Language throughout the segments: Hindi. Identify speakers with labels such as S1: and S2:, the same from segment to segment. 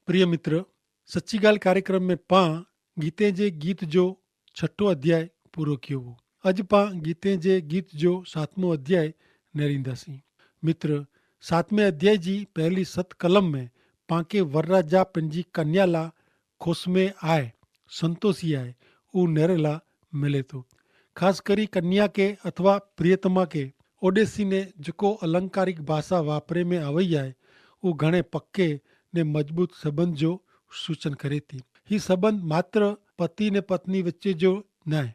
S1: प्रिय मित्र, सच्ची ॻाल्हि कार्यक्रम में पां गीते जे गीत जो छठो अध्याय पूरो कयो हो। अॼु पां गीते जे गीत जो 7मो अध्याय नेरींदासीं। मित्र, 7वें अध्याय जी पहली 7 कलम में पां खे वरराजा पंहिंजी कन्या ला खोसमे आए संतोषी आए उहो नेरेला मिले थो। ख़ासि करे कन्या के अथवा प्रियतमा के ओडेसी ने जेको अलंकारिक भाषा वापरे में आवई आहे उहो घणे पक्के ने मजबूत संबंध जो सूचन करे थी। ही संबंध मात्र पति ने पत्नी विच जो न आहे।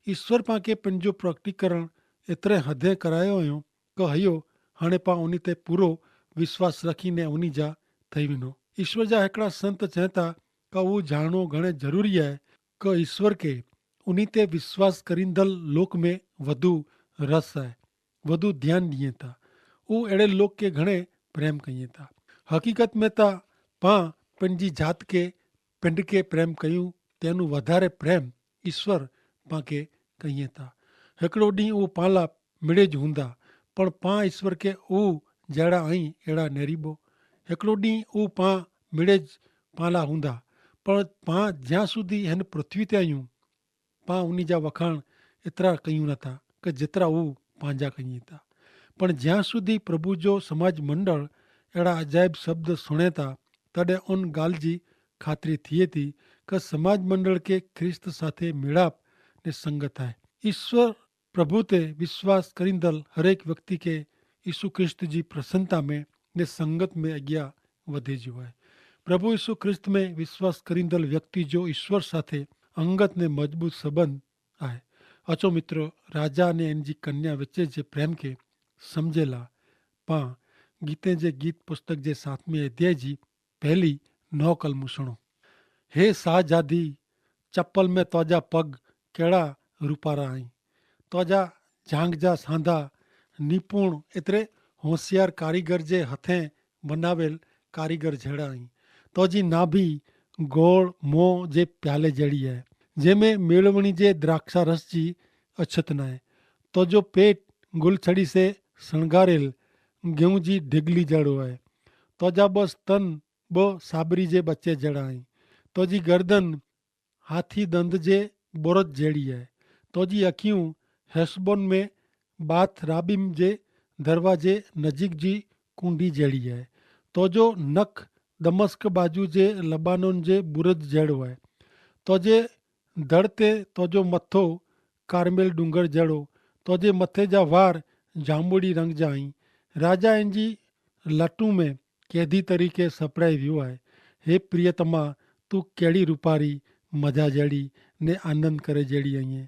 S1: ईश्वर पां खे पंहिंजो प्रकटीकरण एतिरे हदे करायो हुयो कि हयो हाणे पां उन ते पूरो विश्वास रखीने उन जा ठही वञो। ईश्वर जा हिकिड़ा संत चवनि था कि उहो ॼाणणो घणे ज़रूरी आहे कि ईश्वर खे उन ते विश्वास करींदड़ लोक में वधु रस आहे, वधु ध्यानु ॾिए था। उहो अहिड़े लोक खे घणे प्रेम कयूं था। हक़ीक़त में त पां पंहिंजी जात खे पिंड खे प्रेम कयूं तंहिं वधारे प्रेम ईश्वर पां खे कयूं था। हिकिड़ो ॾींहुं उहो पां ला मिड़ेज हूंदा, पण पां ईश्वर खे उहो जहिड़ा आहीं अहिड़ा नेरीबो। हिकिड़ो ॾींहुं उहो पां मिड़ेज पां ला हूंदा, पर पां ज्यां સુધી हिन पृथ्वी ते आहियूं पां उन जा वखाण एतिरा कयूं नथा कि जेतिरा उहो पंहिंजा कयूं था। पण ज्यां સુધી प्रभु जो समाज मंडल अहिड़ा अजायब शब्द सुणे था तॾहिं उन ॻाल्हि जी ख़ातिरी थिए थी कि समाज मंडल खे ख्रिस्त साथे मिड़ाप ने संगत आहे। ईश्वर प्रभु ते विश्वास करींदड़ हरेक व्यक्ति खे यीशु ख्रिस्त जी प्रसन्नता में ने संगत में अॻियां वधे जो आहे। प्रभु यीशु ख्रिस्त में विश्वास करींदड़ व्यक्ति जो ईश्वर साथे अंगत ने मजबूत संबंध आहे। अचो मित्रो, राजा ने इन जी कन्या विच जे प्रेम खे सम्झेला पां गीते जे गीत पुस्तक जे 7वें अध्याय जी पहली 9 कलमूं सुणो। हे शाहजादी, चप्पल में तोजा पग कहिड़ा रूपारा आहीं। तोजा जांग जा सांधा निपुण एतिरे होशियार कारीगर जे हथें बनावेल कारीगर जहिड़ा आहीं। तोजी नाभि गोड़ मोह जे प्याले जहिड़ी आहे जंहिंमें मेड़वणी जे द्राक्षा रस जी अछत न आहे। तोजो पेट गुलछड़ी से शणगारेल गेहूं जी ढिगली जहिड़ो आहे। तोजा ॿ स्तन ॿ साबरी जे बचे जहिड़ा आहिनि। तोजी गर्दन हाथी दंद जे बुरज जहिड़ी आहे। तोजी अखियूं हेसबोन में बाथ राबिम जे दरवाजे नज़ीक जी कुंडी जहिड़ी आहे। तोजो नख दमस्क बाजू जे लबानोन जे बुरज जहिड़ो आहे। तोजे धड़ ते तोजो मथो कारमेल डूंगर जहिड़ो। तोजे मथे जा वार जांबुड़ी रंग जा आहिनि। राजा इन जी लटू में कैदी तरीक़े सपड़ाई वियो आहे। हे प्रियतमा, तूं कहिड़ी रूपारी मज़ा जहिड़ी ने आनंद करे जहिड़ी आहीं।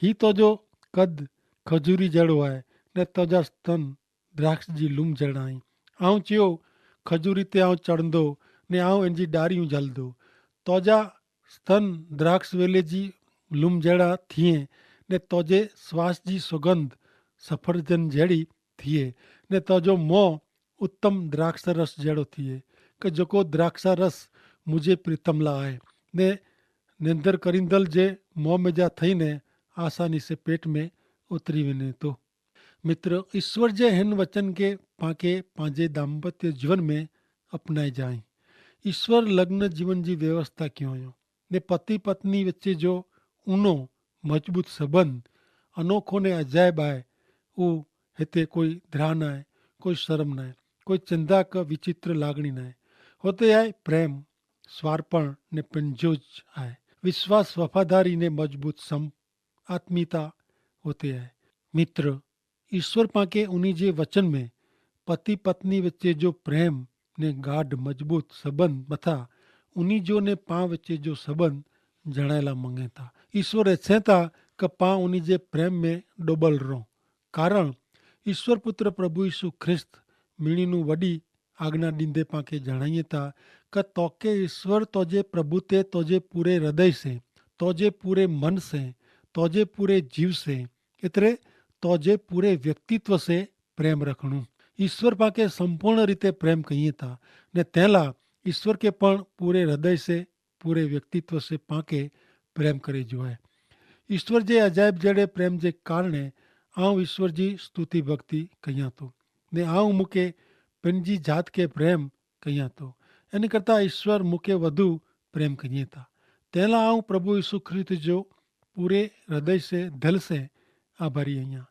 S1: ही तोजो कद खजूरी जहिड़ो आहे ने तोजा स्तन द्राक्ष जी लूम जहिड़ा आहिनि। आऊं चयो खजूरी ते आऊं चढ़ंदो ने आऊं इन जी डारियूं झलंदो। तोजा स्तन द्राक्ष वेले जी लूम जहिड़ा थिए ने तोजे श्वास जी सुगंध सफरजन जहिड़ी थिए ने तोजो मोह उत्तम द्राक्ष रस जहिड़ो थिए कि जेको द्राक्ष रस मुंहिंजे प्रीतम लाइ आहे ने निंदर करींदल जे मोह में जा थईने आसानी से पेट में उतरी वञे थो। मित्र, ईश्वर जे हिन वचन खे पां खे पंहिंजे दाम्पत्य जीवन में अपनाए जाए। ईश्वर लग्न जीवन जी व्यवस्था कयो हुयो ने पति पत्नी विच जो ऊनो मजबूत संबंध अनोखो ने अजायब आहे। उहो हिते कोई ध्यान न आहे, कोई शर्म न आहे, कोई चिंता का विचित्र लागणी न आहे। होते आहे प्रेम, स्वार्पण ने पिंजोज आहे। विश्वास, वफादारी ने मजबूत सम आत्मीयता होते आहे। मित्र, ईश्वर पां खे उन जे वचन में पति पत्नी विच जो प्रेम ने गाढ़ मजबूत संबंध मथां उन जो ने पां विच जो संबंध जणायला मंगे था। ईश्वर इच्छे था कि पां उन जे प्रेम में डुबल रहो। कारण ईश्वर पुत्र प्रभु यीशु ख्रिस्त मीणीनू वॾी आज्ञा ॾींदे पां खे जणाइए था कि तोखे ईश्वर तोजे प्रभु ते तोजे पूरे हृदय से, तोजे पूरे मन से, तोजे पूरे जीव से, एतिरे तोजे पूरे व्यक्तित्व से प्रेम रखणो। ईश्वर पां खे संपूर्ण रीते प्रेम कईए था ने तंहिंला ईश्वर खे पण पूरे हृदय से, पूरे व्यक्तित्व से पां खे प्रेम करे जो आहे। ईश्वर जे अजायब जहिड़े प्रेम जे कारणे आऊं ईश्वर जी स्तुति भक्ति कयां थो ने आऊं मूंखे पंहिंजी जात खे प्रेम कयां थो इन करता ईश्वर मूंखे वधु प्रेम करिए था। तंहिं लाइ आऊं प्रभु यीशु ख्रिस्त जो पूरे हृदय से दिल से आभारी आहियां।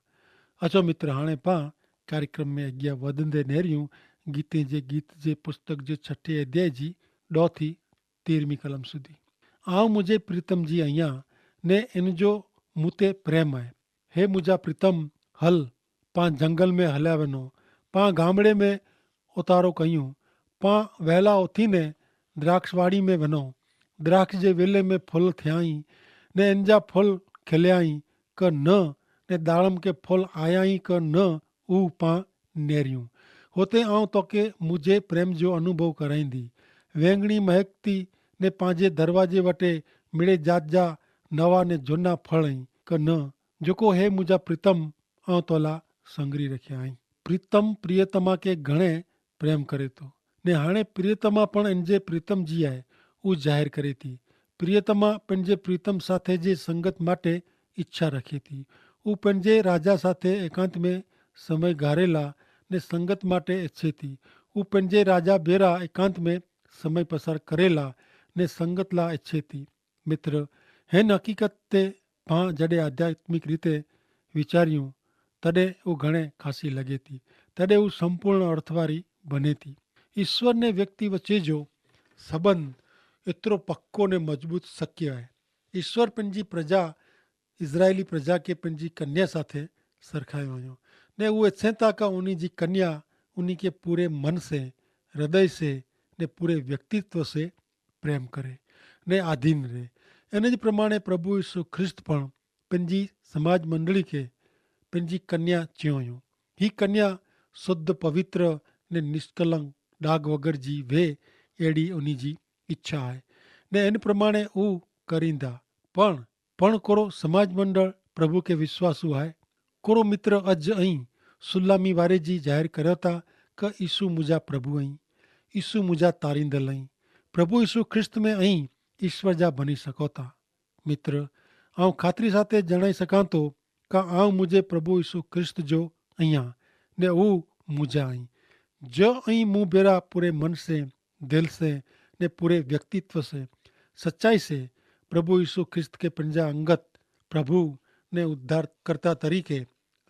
S1: अचो मित्र, हाणे पां कार्यक्रम में अॻियां वधंदे नेरियूं गीते जे गीत जे पुस्तक जे 6 अध्याय जी 2 थी 13वीं कलम सुधी। आऊं मुंहिंजे प्रीतम जी आहियां ने इन जो मूं ते प्रेम आहे। हे मुंहिंजा प्रीतम, हल पां जंगल में हलिया वञो, पां गामड़े में उतारो कयूं, पां वहला उथीने द्राक्षवाड़ी में वञो। द्राक्ष जे विले में फुल थियाई ने इन जा फुल खिलियाई क न ने दाड़म के फुल आयाई क न ऊ पां नेरियूं। हुते आऊं तोखे मुंहिंजे प्रेम जो अनुभव कराईंदी। वेंगणी महकती ने पंहिंजे दरवाजे वटि मिड़े जात जा नवा ने झुना फल आई क न जेको हे मुंहिंजा प्रीतम आऊं तोला संगरी रखिया आहीं। प्रीतम प्रियतमा खे घणे प्रेम करे थो ने हाणे प्रियतमा पण इन जे प्रीतम जी आहे, उहो ज़ाहिर करे थी। प्रियतमा पंहिंजे प्रीतम साथे जे संगत માટે ઈચ્છા રાખે थी। हू पंहिंजे राजा साथे एकांत में समय गारेला ने संगत માટે ઈચ્છે थी। हू पंहिंजे राजा भेरा एकांत में समय पसार करेला ने संगत ला ઈચ્છे थी। मित्र, हिन हक़ीक़त ते पां जॾहिं आध्यात्मिक रीते वीचारियूं तॾहिं उहो घणे ख़ासी लॻे थी। तॾहिं हू संपूर्ण अर्थवारी बने थी। ईश्वर ने व्यक्ति वच्चे जो संबंध एतिरो पक्को ने मजबूत शक्य आहे। ईश्वर पंहिंजी प्रजा इज़राइली प्रजा खे पंहिंजी कन्या साथे सरखायो हुयो ने उहे इच्छनि था का उन जी कन्या उन खे पूरे मन से, हृदय से ने पूरे व्यक्तित्व से प्रेम करे ने आधीन रहे। इन जे प्रमाणे प्रभु यीशु ख्रिस्त पण पंहिंजी समाज मंडली खे पंहिंजी कन्या चयो हुयो। ही कन्या शुद्ध, पवित्र ने निष्कलंक, दाग वग़ैरह जी वे अहिड़ी उन जी इच्छा आहे ने इन प्रमाणे हू करींदा। पण कोरो समाज मंडल प्रभु खे विश्वासु आहे। कोरो मित्र अॼु ऐं सुलामी वारे जी ज़ाहिर करियो था क ईसु मुंहिंजा प्रभु आहीं, ईसु मुंहिंजा तारींदल आहीं। प्रभु यीशु ख्रिस्त में ऐं ईश्वर जा बनी सघो था। मित्र, आउं ख़ातिरी साथे जणाए सघां थो का आउं मुंहिंजे प्रभु यीशु ख्रिस्त जो आहियां ने हू मुंहिंजा आहीं। जो ऐं मूं भेरा पूरे मन से, दिल से ने पूरे व्यक्तित्व से, सच्चाई से प्रभु यीशु ख्रिस्त के पंहिंजा अंगत प्रभु ने उद्धारकर्ता तरीके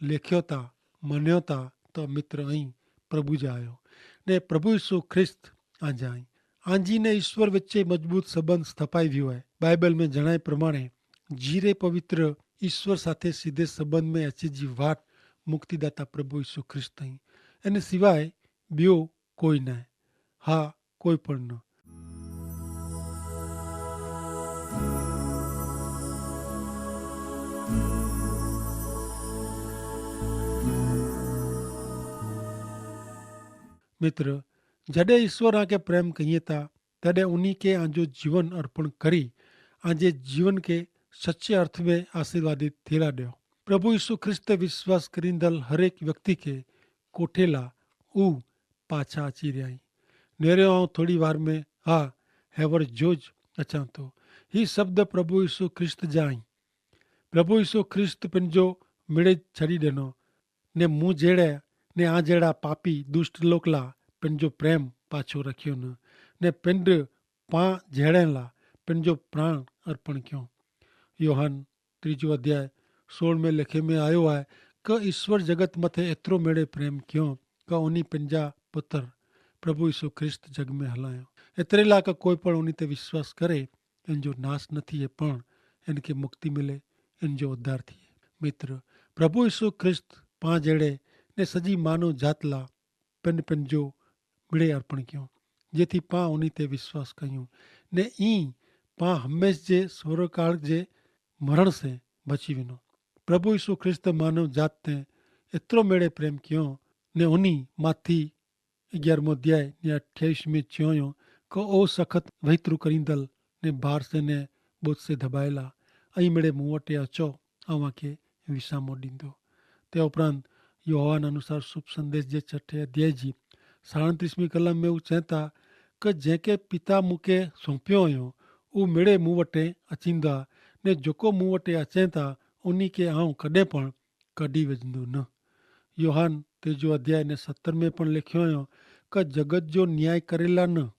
S1: लेखियो था, मञियो था त मित्र ऐं प्रभु जा आहियो ने प्रभु यीशु ख्रिस्त आंजा आहीं। आंजी ने ईश्वर वच्चे मजबूत संबंध સ્થપાઈ वियो आहे। बाइबल में जणाए प्रमाणे जीरे पवित्र ईश्वर साथे सीधे संबंध में अचे जी वाट मुक्तिदाता प्रभु यीशु ख्रिस्त आहीं। इन सिवाय ॿियो कोई न आहे। हा, कोई पण न। मित्र, जॾहिं ईश्वर आके प्रेम कईं था तॾहिं उन्ही खे आंजो जीवन अर्पण करी आंजे जीवन के सच्चे अर्थ में आशीर्वादित थेला ॾियो। प्रभु यीशु ख्रिस्त विश्वास करींदल हरेक व्यक्ति खे कोठेला ऊ पाछा अची रहिया आहीं। नेरियो आऊं थोड़ी वार में हा हैवर जोज अचां थो। ही शब्द प्रभु यीशु ख्रिस्त जा आहीं। प्रभु यीशु ख्रिस्त पंहिंजो मिड़े छॾी ॾिनो ने मूं जहिड़े ने आ जहिड़ा पापी दुष्ट लोक ला पंहिंजो प्रेम पाछो रखियो ने पिंड पां जहिड़नि ला पंहिंजो प्राण अर्पण कयो। योहान 3 अध्याय 16 में लिखे में आयो आहे क ईश्वर जगत मथे एतिरो मेड़े प्रेम कयो क उन पंहिंजा पुत्र प्रभु यीशु ख्रिस्त जग में हलायो। एतिरे लाइ का कोई पण उन ते विश्वास करे इन जो नाश न थिए पण इन खे मुक्ति मिले, इन जो उद्धार थिए। मित्र, प्रभु यीशु ख्रिस्त पां जहिड़े ने सॼी मानव जात ला पंहिंजो मिड़े अर्पण कयो जेथी पां उन ते विश्वास कयूं ने ई पां हमेश जे स्वर्गकाल जे मरण से बची वञो। प्रभु यीशु ख्रिस्त मानव जात ते एतिरो मेड़े प्रेम कयो ने उन माथी 11 अध्याय ने 28 में चयो हुयो क ओ सख़त वहितरू करींदल ने बार से ने बोझ से दबायला ऐं मिड़े मूं वटि अचो अव्हांखे विसामो ॾींदो। ते उपरांत योहान अनुसार शुभ संदेश जे 6 अध्याय जी 37वीं कलम में हू चए था क जंहिंखे पिता मूंखे सौंपियो हुयो उहो मिड़े मूं वटि अचींदा ने जेको मूं वटि अचे था उन खे आउं कॾहिं पण कढी वेंदो न। योहान 3 अध्याय ने 70 में पण लिखियो हुयो क जगत जो न्याय करेला न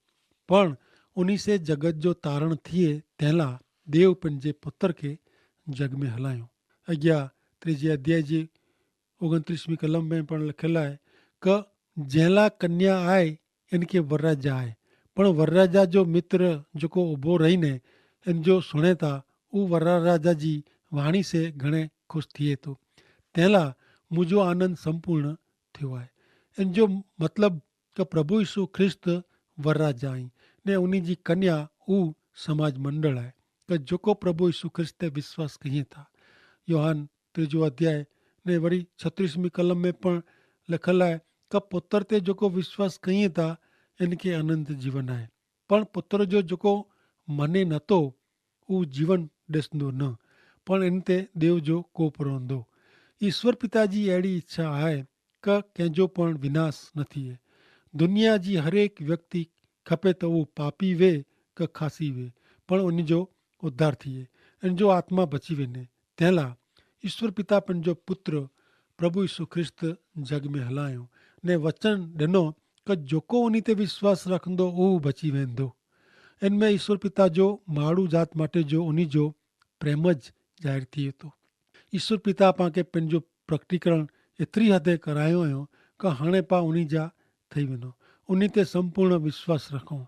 S1: पण उन्हीं से जगत जो तारण थिए तंहिंला देव पंहिंजे पुत्र खे जग में हलायो। अॻियां 3 अध्याय जी 29वीं कलम में पण लिखियलु आहे क जंहिंला कन्या आहे इनखे वरराजा आहे, पण वरराजा जो मित्र जेको ऊभो रहीने इन जो सुणे था उहो वरराजा जी वाणी से घणे ख़ुशि थिए थो। तंहिंला मुंहिंजो आनंद संपूर्ण थियो आहे। इन जो मतिलबु त प्रभु यीशु ख्रिस्त वरराजा आहीं ने उन जी कन्या उहो समाज मंडल आहे त जेको प्रभु यीशु ख्रिस्त ते विश्वास कयूं था। योहान 3 अध्याय ने वरी 36वीं कलम में पण लिखियलु आहे त पुत्र ते जेको विश्वास कयूं था इनखे अनंत जीवन आहे, पण पुत्र जो जेको मने नथो उहो जीवन ॾिसंदो न, पण इन ते देव जो कोप रहंदो। ईश्वर पिता जी अहिड़ी इच्छा आहे क कंहिंजो पण विनाश न थिए। दुनिया जी हरेक व्यक्ति खपे त उहो पापी वे क खासी वे, पण उनजो उद्धार थिए, इन जो आत्मा बची वञे। तंहिंला ईश्वर पिता पंहिंजो पुत्र प्रभु यीशु ख्रिस्त जग में हलायो ने वचन ॾिनो क जेको उन ते विश्वास रखंदो उहो बची वेंदो। इन में ईश्वर पिता जो माण्हू जात माटे जो उन जो प्रेम ज ज़ाहिर थिए थो। ईश्वर पिता पाण पंहिंजो प्रकटीकरण एतिरी हदे करायो हुयो क हाणे पाण उन जा थी वञो, उन ते संपूर्ण विश्वास रखूं।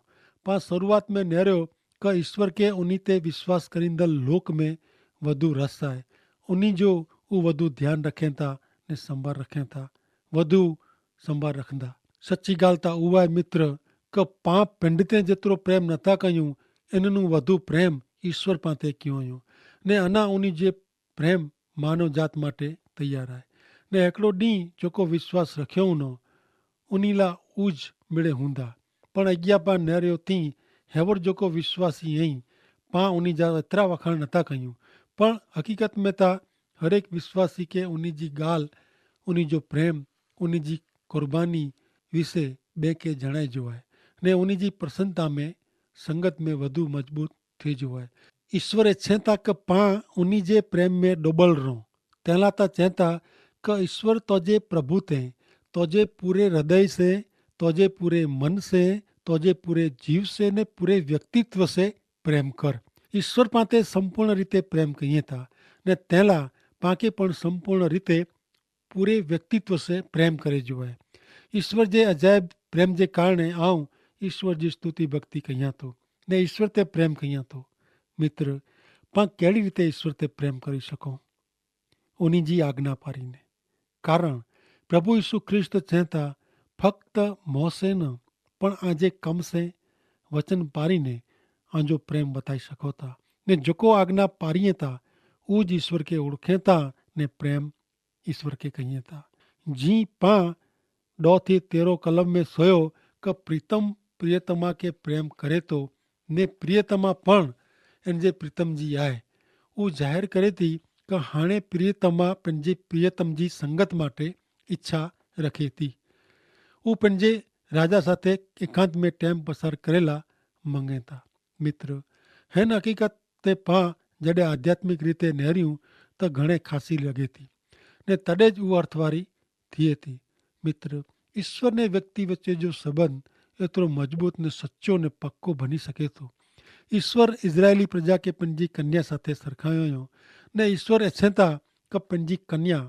S1: पाण शुरूआत में निहारियो क ईश्वर खे उन ते विश्वास करींदड़ लोक में वधू रस आहे। उन जो उहो वधू ध्यानु रखनि था ने संभाल रखनि था, वधू संभाल रखंदा। सची ॻाल्हि त उहा आहे मित्र क पाण पिंड ते जेतिरो प्रेम नथा कयूं इन्हनि वधू प्रेम ईश्वर पाण ते कयो हुयो ने अञा उन जे प्रेम मानव जात माटे तयारु आहे ने हिकिड़ो ॾींहुं जेको विश्वास रखियो हूंदो उन लाइ उज मिड़े हूंदा। पण अॻियां पाण निहारियो थी हेवर जेको विश्वासी आहीं पाण उन जा एतिरा वखाण नथा कयूं, पण हक़ीक़त में त हर एक विश्वासी खे उन जी ॻाल्हि, उन जो प्रेम, उन जी क़ुर्बानी विषय ॿिए खे जणाइजो आहे ने उन जी प्रसन्नता में संगत में वधू मज़बूत थिएजो आहे। ईश्वर इच्छे था क पाण उन जे प्रेम में डुबल रहूं। तंहिंला त चए था क ईश्वर तुंहिंजे प्रभु ते तुंहिंजे पूरे हृदय से, तुंहिंजे पूरे मन से, तुंहिंजे पूरे जीव से ने पूरे व्यक्तित्व से प्रेम कर। ईश्वर पाण ते संपूर्ण रीते प्रेम कयूं था ने तंहिंला पाण खे पण संपूर्ण रीते पूरे व्यक्तित्व से प्रेम करे जो आहे। ईश्वर जे अजायब प्रेम जे कारण आऊं ईश्वर जी स्तुति भक्ति कयां थो ने ईश्वर ते प्रेम कयां थो। मित्र पाण कहिड़ी रीते ईश्वर ते प्रेम करे सघूं? उन जी आज्ञा पालीने। कारण प्रभु यीशु ख्रिस्त चए था फक्त मोह से न पण आजे कम से वचन पारीने आंजो प्रेम बताई सघो था ने जेको आज्ञा पारीए था उहो ज ईश्वर खे ओळखे था ने प्रेम ईश्वर खे कयूं था। जी पाण 2-13 कलम में सोयो क प्रीतम प्रियतमा खे प्रेम करे थो ने प्रियतमा पण इन जे प्रीतम जी आहे। उहो ज़ाहिर करे थी क हाणे प्रियतमा पंहिंजे प्रियतम जी संगत माटे इच्छा रखे थी। उहो पंहिंजे राजा साथे एकांत में टाइम पसार करेला मंगे था। मित्र हिन हक़ीक़त ते पाण जॾहिं आध्यात्मिक रीते निहारियूं त घणे खासी लॻे थी ने तॾहिं ज उहा अर्थवारी थिए थी। मित्र ईश्वर ने व्यक्ति विच जो संबंध एतिरो मज़बूत ने सचो ने पक्को बनी सघे थो। ईश्वर इज़राइली प्रजा खे पंहिंजी कन्या साथे सरखायो हुयो ने ईश्वर इच्छे था क पंहिंजी कन्या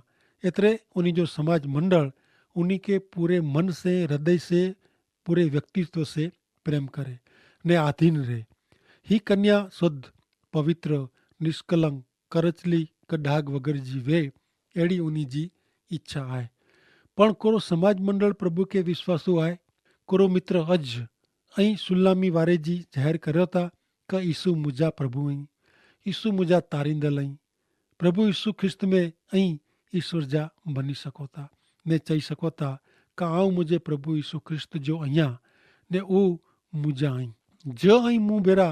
S1: एतिरे उन जो समाज मंडल उन खे पूरे मन से, हृदय से, पूरे व्यक्तित्व से प्रेम करे ने आधीन रहे। ही कन्या शुद्ध, पवित्र, निष्कलंक, करचली क दाग वग़ैरह जी वे अहिड़ी उन जी इच्छा आहे। पण कोरो समाज मंडल प्रभु खे विश्वासो आहे। कोरो मित्र अज ऐं सुलामी वारे जी ज़ाहिर करियो था क ईसु मुंहिंजा प्रभु आहीं, ईसु मुंहिंजा तारींदल आहीं। प्रभु यीशु ख्रिस्त में ऐं ईश्वर जा बनी सघो था ने चई सघो था क आऊं मुंहिंजे प्रभु यीशु ख्रिस्त जो आहियां ने उहो मुंहिंजा आहीं। जो ऐं मूं भेरा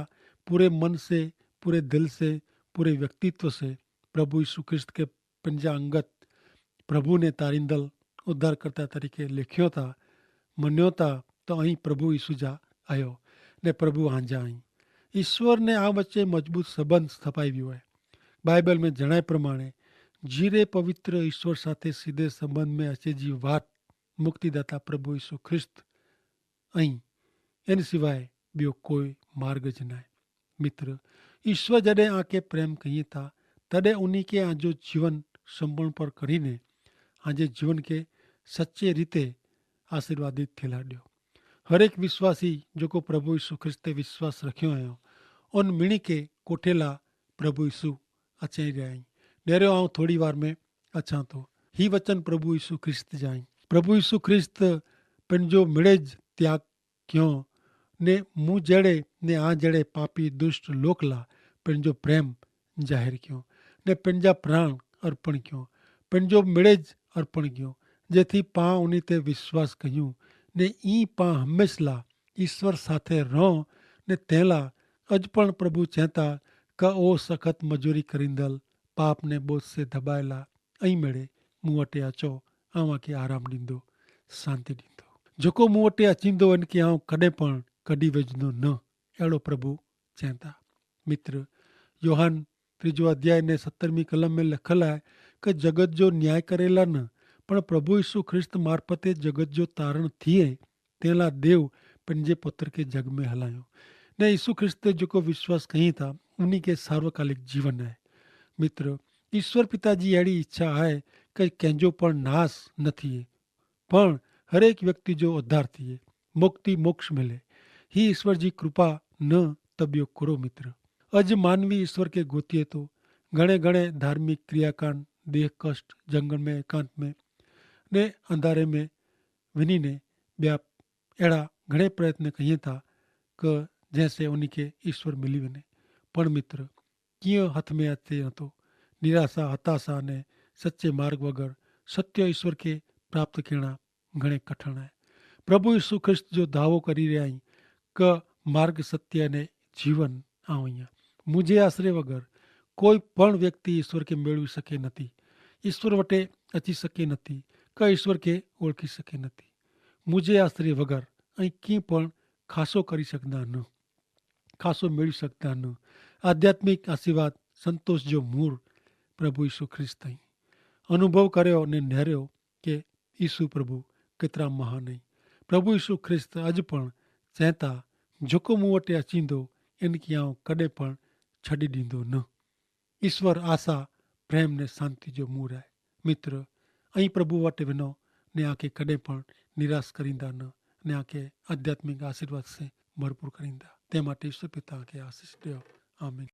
S1: पूरे मन से, पूरे दिल से, पूरे व्यक्तित्व से प्रभु यीशु ख्रिस्त के पंहिंजा अंगत प्रभु ने तारींदल उद्धारकर्ता तरीक़े लिखियो था, मञियो था त ऐं प्रभु यीशु जा आहियो ने प्रभु आंजा आहीं। ईश्वर ने आ वच्चे मजबूत संबंध સ્થપાઈ વિયો है। बाइबल में जणाए प्रमाणे जीरे पवित्र ईश्वर साथे सीधे संबंध में अचे जी वात मुक्तिदाता प्रभु यीशु ख्रिस्त ऐं इन सिवाय ॿियो कोई मार्ग ज नाहे। मित्र, ईश्वर जॾहिं आके प्रेम कई था तॾहिं उन खे आजो जीवन समर्पण કરીને आजे जीवन के सच्चे रीते आशीर्वादित थियला ॾियो। हर एक विश्वासी जेको प्रभु यीशु ख्रिस्त ते विश्वास रखियो आहियो उन मिणी के कोठेला प्रभु यीशु अची रहिया आहिनि। ॾेरियो आउं थोरी वार में अचां थो। ही वचन प्रभु यीशु ख्रिस्त जा आहिनि। प्रभु यीशु ख्रिस्त पंहिंजो मिड़ेज त्याग कयो ने मूं जहिड़े ने आ जहिड़े पापी दुष्ट लोक ला पंहिंजो प्रेम ज़ाहिर कयो ने पंहिंजा प्राण अर्पण कयो, पंहिंजो मिड़ेज अर्पण कयो, જેથી પાં ઉની તે વિશ્વાસ કર્યું ને ઈ પાં હંમેશા ઈશ્વર સાથે રહો ને તેલા અજ પણ પ્રભુ ચહેતા કે ઓ સખત મજૂરી કરીંદલ પાપને બોझ से દબાયેલા અહીં મેળે मूं वटि अचो आवां खे आराम ॾींदो, शांति ॾींदो। जेको मूं वटि अचींदो इन खे आउं कॾहिं पण कढी वेझंदो न, अहिड़ो प्रभु चवनि था। मित्र, योहान 3 अध्याय ने 17वीं कलम में लिखल आहे कि जगत जो न्याय करेला न પણ પ્રભુ ઈસુ ખ્રિસ્ત મારફતે જગત જો તારણ થઈએ તેલા દેવ पंहिंजे पुत्र के जग में हलायो ने यीशु ख्रिस्त जेको विश्वास कई था उन्हीं के सार्वकालिक जीवन है। मित्र, ईश्वर पिता जी अहिड़ी इच्छा है कि कंहिंजो पण नाश न थिए पण हरेक व्यक्ति जो उद्धार थिए, मुक्ति मोक्ष मिले। ही ईश्वर जी कृपा न त ॿियो करो। मित्र, अॼु मानवी ईश्वर के गोतीए तो घणे घणे धार्मिक क्रियाकांड, देह कष्ट, जंगल में एकांत में ने अंधारे में वञी ॿिया अहिड़ा घणे प्रयत्न कयूं था कि जंहिंसे उन खे ईश्वर मिली वञे। पण मित्र, कीअं हथ में अचे नथो। निराशा, हताशा ने सचे मार्ग वग़ैरह सत्य ईश्वर के प्राप्त करणा घणे कठिन आहे। प्रभु यीशु ख्रिस्त जो दावो करी रहिया आहियूं कि मार्ग, सत्य ने जीवन आऊं आहियां। मुंहिंजे आसरे वग़ैरह कोई पण व्यक्ति ईश्वर खे मेળવી શકે નથી, ईश्वर वटे अची सघे नथी, કે ઈશ્વર કે ઓળખી શકે નથી। મુજે આશ્રય વગર અહીં કી પણ ખાસો કરી શકતા ન, ખાસો મેળવી શકતા ન। આધ્યાત્મિક આશીર્વાદ, સંતોષ જો મૂળ પ્રભુ ઈસુ ખ્રિસ્ત અહીં અનુભવ કર્યો અને નેર્યો કે ઈસુ પ્રભુ કેતરા મહાન અહીં। પ્રભુ ઈસુ ખ્રિસ્ત અજ પણ ચહેતા જેકો मूं वटि अचींदो इन खे आउं कॾहिं पण छॾी ॾींदो न। ईश्वर आशा, प्रेम ने शांति जो मूળ आहे। मित्र, અહીં પ્રભુ વટે વિનો ને આંखे કડે પણ નિરાશ કરીંदा न ने आंखे आध्यात्मिक आशीर्वाद से भरपूर करींदा। તે માટે ઈશ્વર પિતા કે આશીષ દો। આમીન।